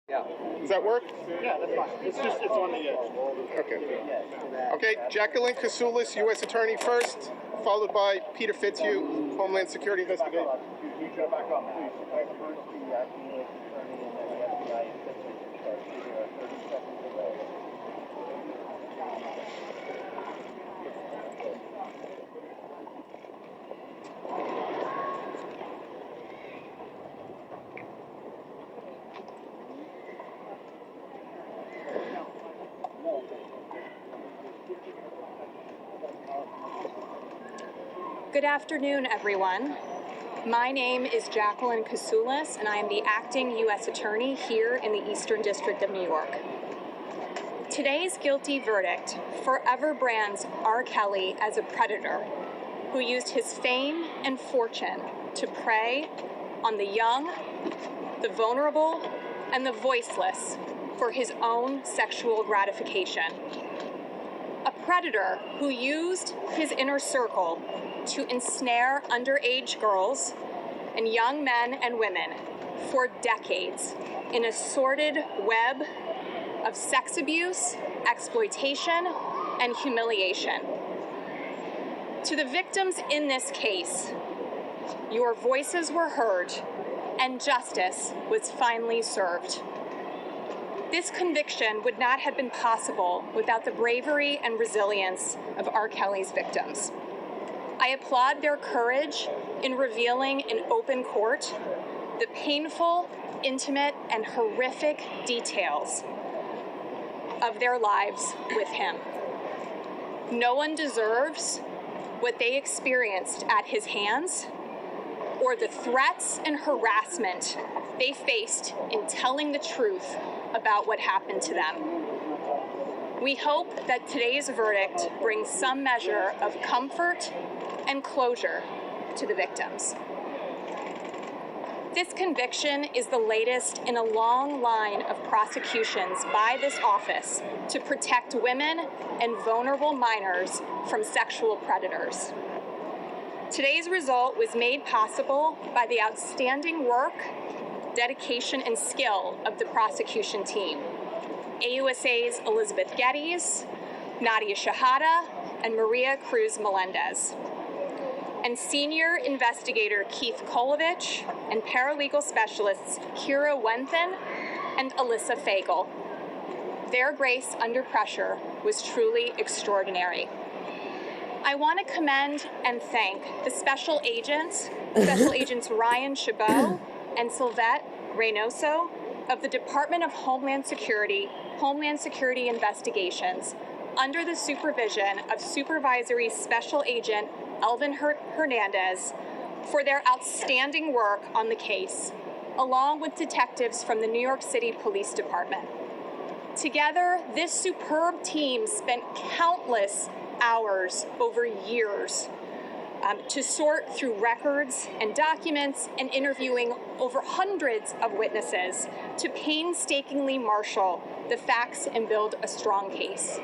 Yeah. Does that work? Yeah, that's fine. It's on the edge. Okay. Okay, Jacqueline Kasoulis, U.S. Attorney first, followed by Peter Fitzhugh, Homeland Security Investigator. You should back up, please. First, the acting U.S. Attorney and then the FBI investigation starts. 30 seconds away. Good afternoon, everyone. My name is Jacqueline Kasoulis, and I am the acting U.S. Attorney here in the Eastern District of New York. Today's guilty verdict forever brands R. Kelly as a predator who used his fame and fortune to prey on the young, the vulnerable, and the voiceless for his own sexual gratification. A predator who used his inner circle to ensnare underage girls and young men and women for decades in a sordid web of sex abuse, exploitation, and humiliation. To the victims in this case, your voices were heard and justice was finally served. This conviction would not have been possible without the bravery and resilience of R. Kelly's victims. I applaud their courage in revealing in open court the painful, intimate, and horrific details of their lives with him. No one deserves what they experienced at his hands or the threats and harassment they faced in telling the truth about what happened to them. We hope that today's verdict brings some measure of comfort and closure to the victims. This conviction is the latest in a long line of prosecutions by this office to protect women and vulnerable minors from sexual predators. Today's result was made possible by the outstanding work, dedication, and skill of the prosecution team. AUSA's Elizabeth Geddes, Nadia Shahada, and Maria Cruz Melendez, and senior investigator Keith Kolovich and paralegal specialists Kira Wenthen and Alyssa Fagel. Their grace under pressure was truly extraordinary. I want to commend and thank the Special Agents Ryan Chabot and Sylvette Reynoso of the Department of Homeland Security Investigations under the supervision of Supervisory Special Agent Elvin Hernandez for their outstanding work on the case, along with detectives from the New York City Police Department. Together, this superb team spent countless hours over years to sort through records and documents and interviewing over hundreds of witnesses to painstakingly marshal the facts and build a strong case.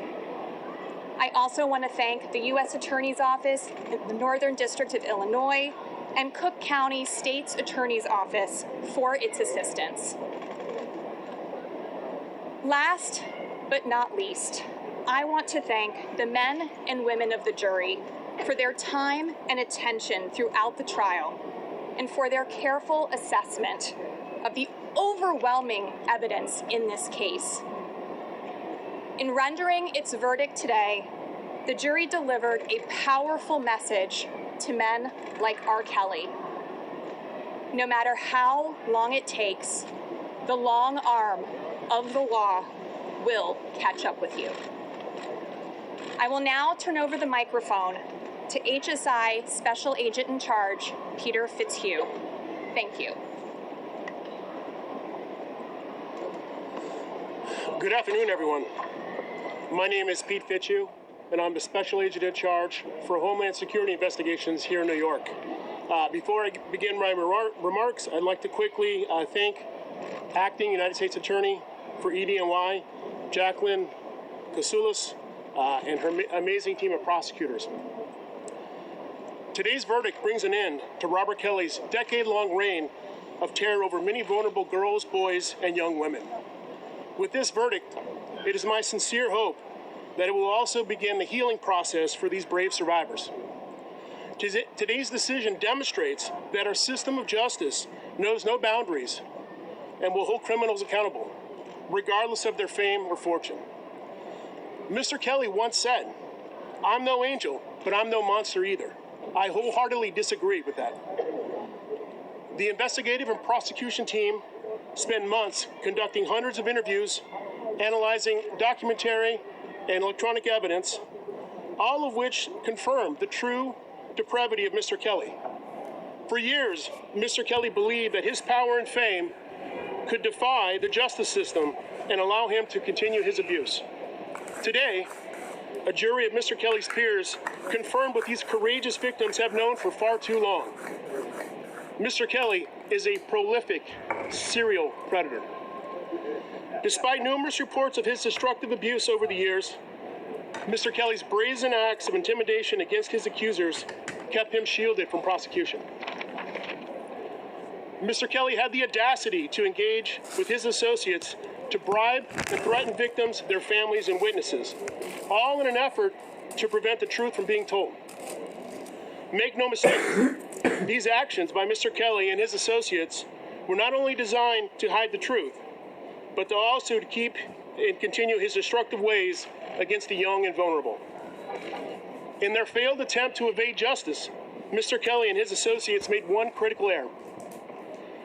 I also want to thank the U.S. Attorney's Office in the Northern District of Illinois and Cook County State's Attorney's Office for its assistance. Last but not least, I want to thank the men and women of the jury for their time and attention throughout the trial and for their careful assessment of the overwhelming evidence in this case. In rendering its verdict today, the jury delivered a powerful message to men like R. Kelly. No matter how long it takes, the long arm of the law will catch up with you. I will now turn over the microphone to HSI Special Agent in Charge, Peter Fitzhugh. Thank you. Good afternoon, everyone. My name is Pete Fitzhugh, and I'm the Special Agent in Charge for Homeland Security Investigations here in New York. Before I begin my remarks, I'd like to quickly thank Acting United States Attorney for EDNY, Jacqueline Kasoulis, and her amazing team of prosecutors. Today's verdict brings an end to Robert Kelly's decade-long reign of terror over many vulnerable girls, boys, and young women. With this verdict, it is my sincere hope that it will also begin the healing process for these brave survivors. Today's decision demonstrates that our system of justice knows no boundaries and will hold criminals accountable, regardless of their fame or fortune. Mr. Kelly once said, "I'm no angel, but I'm no monster either." I wholeheartedly disagree with that. The investigative and prosecution team spent months conducting hundreds of interviews, analyzing documentary and electronic evidence, all of which confirmed the true depravity of Mr. Kelly. For years, Mr. Kelly believed that his power and fame could defy the justice system and allow him to continue his abuse. Today, a jury of Mr. Kelly's peers confirmed what these courageous victims have known for far too long. Mr. Kelly is a prolific serial predator. Despite numerous reports of his destructive abuse over the years, Mr. Kelly's brazen acts of intimidation against his accusers kept him shielded from prosecution. Mr. Kelly had the audacity to engage with his associates to bribe and threaten victims, their families, and witnesses, all in an effort to prevent the truth from being told. Make no mistake, these actions by Mr. Kelly and his associates were not only designed to hide the truth, but also to keep and continue his destructive ways against the young and vulnerable. In their failed attempt to evade justice, Mr. Kelly and his associates made one critical error.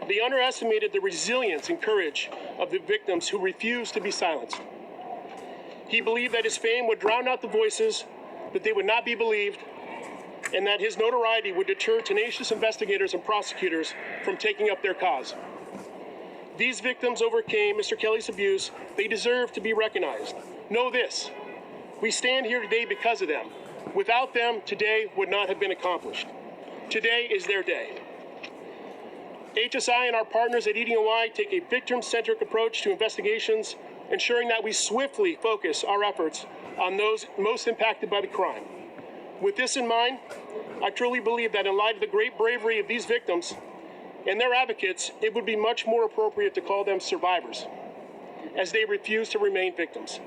They underestimated the resilience and courage of the victims who refused to be silenced. He believed that his fame would drown out the voices, that they would not be believed, and that his notoriety would deter tenacious investigators and prosecutors from taking up their cause. These victims overcame Mr. Kelly's abuse. They deserve to be recognized. Know this, we stand here today because of them. Without them, today would not have been accomplished. Today is their day. HSI and our partners at ED&Y take a victim-centric approach to investigations, ensuring that we swiftly focus our efforts on those most impacted by the crime. With this in mind, I truly believe that in light of the great bravery of these victims and their advocates, it would be much more appropriate to call them survivors, as they refuse to remain victims.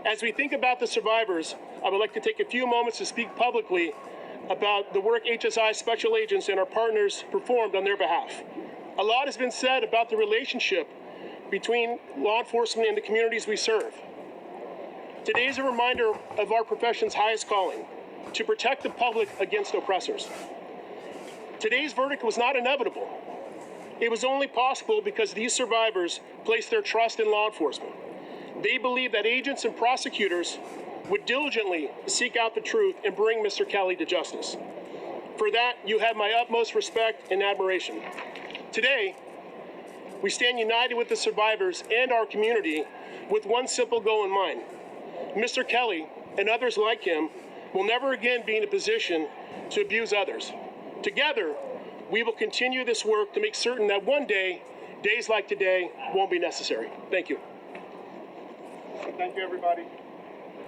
As we think about the survivors, I would like to take a few moments to speak publicly about the work HSI special agents and our partners performed on their behalf. A lot has been said about the relationship between law enforcement and the communities we serve. Today is a reminder of our profession's highest calling, to protect the public against oppressors. Today's verdict was not inevitable. It was only possible because these survivors placed their trust in law enforcement. They believed that agents and prosecutors would diligently seek out the truth and bring Mr. Kelly to justice. For that, you have my utmost respect and admiration. Today, we stand united with the survivors and our community with one simple goal in mind. Mr. Kelly and others like him will never again be in a position to abuse others. Together, we will continue this work to make certain that one day, days like today won't be necessary. Thank you. Thank you, everybody.